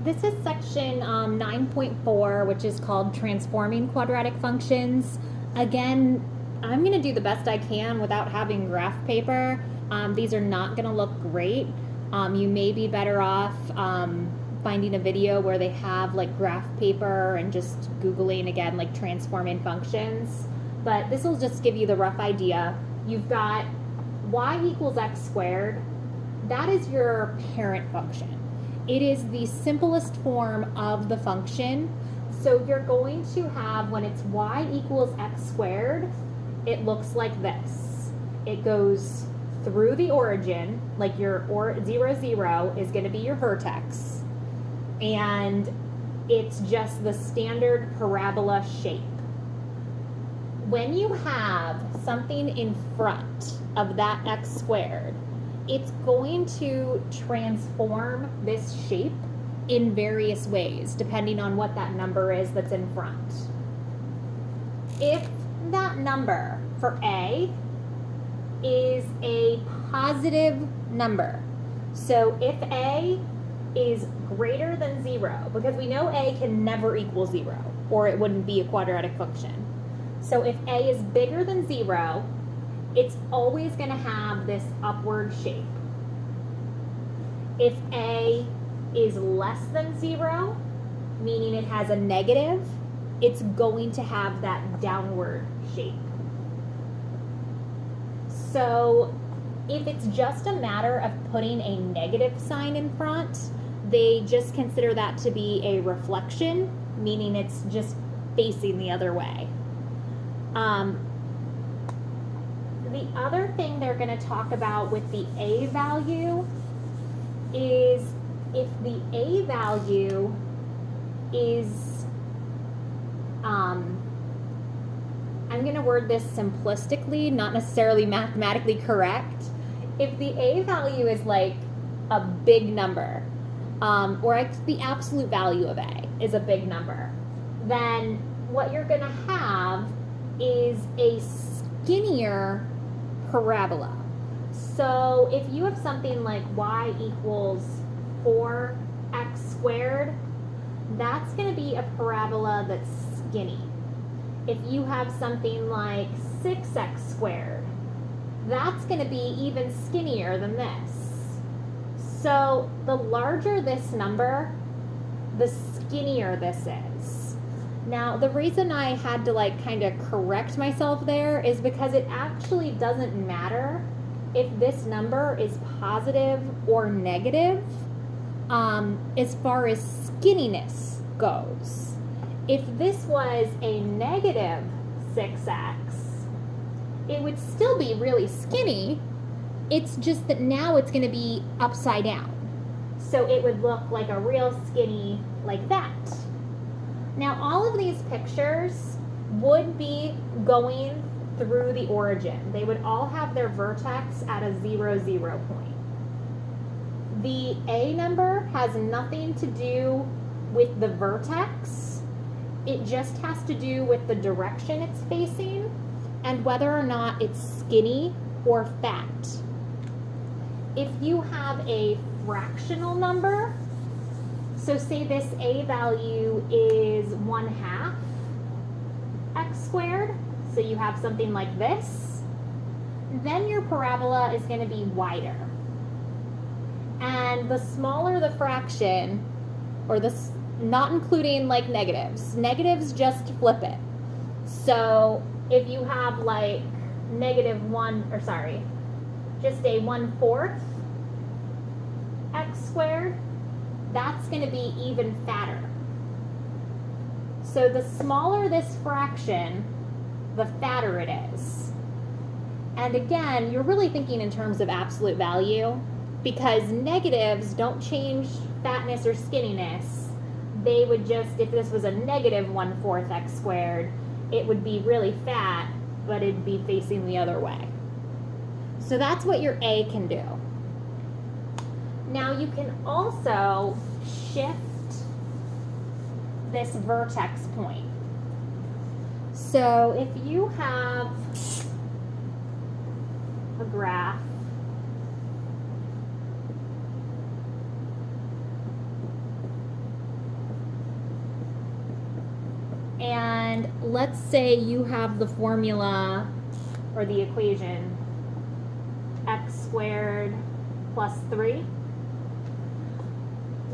This is section 9.4, which is called Transforming Quadratic Functions. Again, I'm going to do the best I can without having graph paper. These are not going to look great. You may be better off finding a video where they have like graph paper and just Googling again like transforming functions. But this will just give you the rough idea. You've got y equals x squared. That is your parent function. It is the simplest form of the function. So you're going to have, when it's y equals x squared, it looks like this. It goes through the origin, like your 0, 0 is going to be your vertex. And it's just the standard parabola shape. When you have something in front of that x squared, it's going to transform this shape in various ways, depending on what that number is that's in front. If that number for A is a positive number, so if A is greater than 0, because we know A can never equal 0, or it wouldn't be a quadratic function. So if A is bigger than 0, it's always going to have this upward shape. If A is less than 0, meaning it has a negative, it's going to have that downward shape. So if it's just a matter of putting a negative sign in front, they just consider that to be a reflection, meaning it's just facing the other way. The other thing they're going to talk about with the A value is if the A value is, I'm going to word this simplistically, not necessarily mathematically correct. If the A value is like a big number, or the absolute value of A is a big number, then what you're going to have is a skinnier parabola. So if you have something like y equals 4x squared, that's going to be a parabola that's skinny. If you have something like 6x squared, that's going to be even skinnier than this. So the larger this number, the skinnier this is. Now, the reason I had to like kind of correct myself there is because it actually doesn't matter if this number is positive or negative as far as skinniness goes. If this was a negative 6x, it would still be really skinny. It's just that now it's going to be upside down. So it would look like a real skinny like that. Now, all of these pictures would be going through the origin. They would all have their vertex at a 0, 0 point. The A number has nothing to do with the vertex. It just has to do with the direction it's facing and whether or not it's skinny or fat. If you have a fractional number, so say this A value is 1/2 x squared, so you have something like this, then your parabola is going to be wider. And the smaller the fraction, or this, not including like negatives just flip it. So if you have like just a 1/4 x squared, that's going to be even fatter. So the smaller this fraction, the fatter it is. And again, you're really thinking in terms of absolute value, because negatives don't change fatness or skinniness. They would just, if this was a negative 1/4 x squared, it would be really fat, but it'd be facing the other way. So that's what your A can do. Now you can also shift this vertex point. So if you have a graph, And let's say you have the formula or the equation x squared plus 3.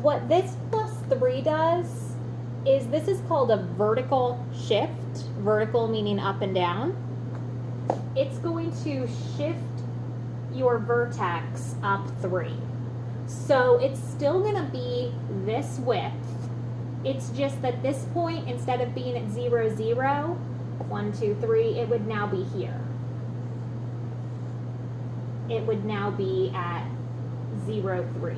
What this plus 3 does is this is called a vertical shift. Vertical meaning up and down. It's going to shift your vertex up 3. So it's still going to be this width. It's just that this point, instead of being at 0, 0, 1, 2, 3, it would now be here. It would now be at 0, 3.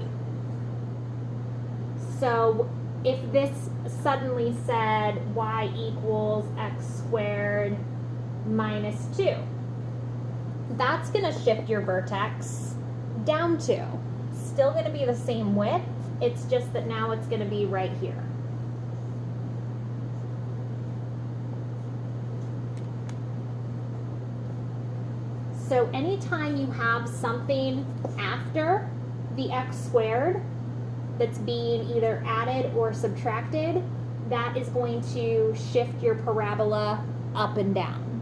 So if this suddenly said y equals x squared minus 2, that's going to shift your vertex down 2. Still going to be the same width, it's just that now it's going to be right here. So anytime you have something after the x squared that's being either added or subtracted, that is going to shift your parabola up and down.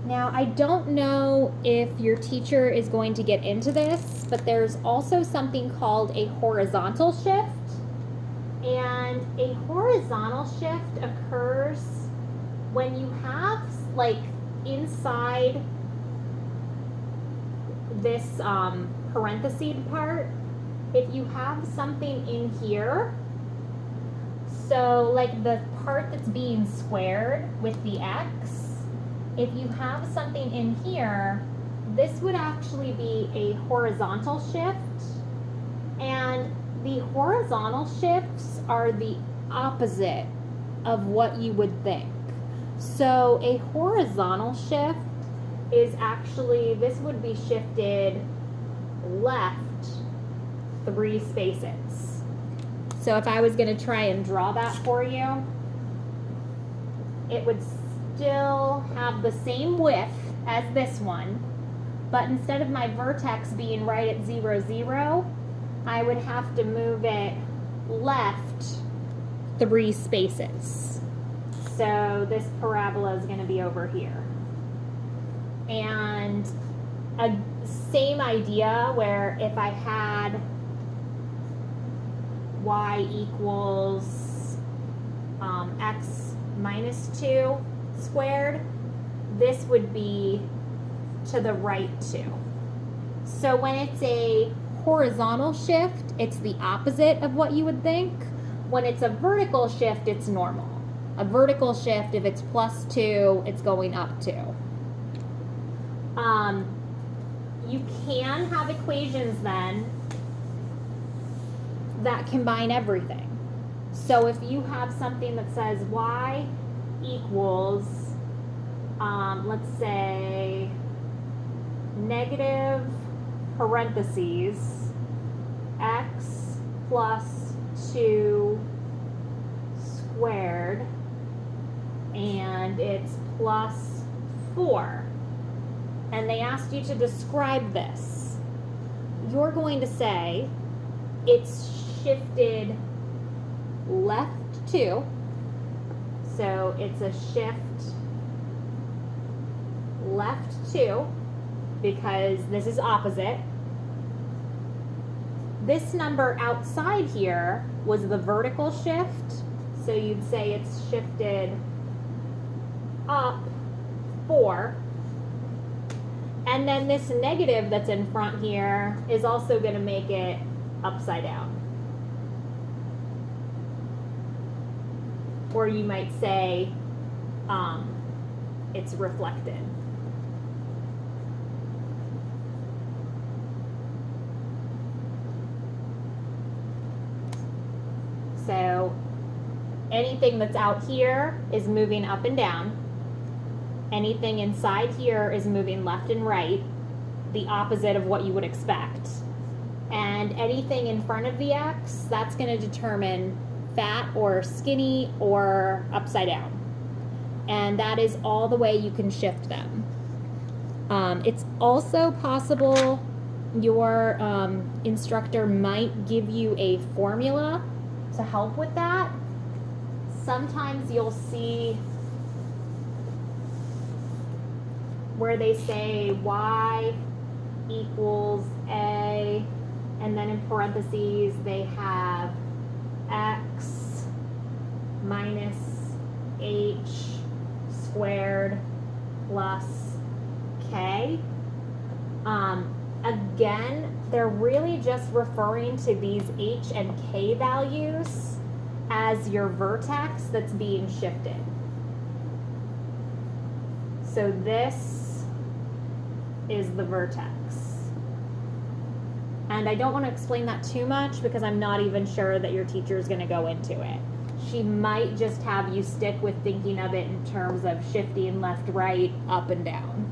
Now, I don't know if your teacher is going to get into this, but there's also something called a horizontal shift. And a horizontal shift occurs when you have, like, inside this parentheses part, if you have something in here, so like the part that's being squared with the x, if you have something in here, this would actually be a horizontal shift. And the horizontal shifts are the opposite of what you would think. So a horizontal shift is actually, this would be shifted left 3 spaces. So if I was going to try and draw that for you, it would still have the same width as this one, but instead of my vertex being right at 0, 0, I would have to move it left 3 spaces. So this parabola is going to be over here. And a same idea where if I had y equals x minus 2 squared, this would be to the right 2. So when it's a horizontal shift, it's the opposite of what you would think. When it's a vertical shift, it's normal. A vertical shift, if it's plus 2, it's going up 2. You can have equations then that combine everything. So if you have something that says y equals, let's say, negative parentheses x plus 2 squared, and it's plus 4, and they asked you to describe this, you're going to say it's shifted left 2, so it's a shift left 2 because this is opposite. This number outside here was the vertical shift, so you'd say it's shifted up 4. And then this negative that's in front here is also going to make it upside down. Or you might say it's reflected. So anything that's out here is moving up and down. Anything inside here is moving left and right, the opposite of what you would expect. And anything in front of the X, that's going to determine fat or skinny or upside down. And that is all the way you can shift them. It's also possible your instructor might give you a formula to help with that. Sometimes you'll see where they say y equals a, and then in parentheses they have x minus h squared plus k. Again, they're really just referring to these h and k values as your vertex that's being shifted. So this is the vertex. And I don't want to explain that too much because I'm not even sure that your teacher is going to go into it. She might just have you stick with thinking of it in terms of shifting left, right, up, and down.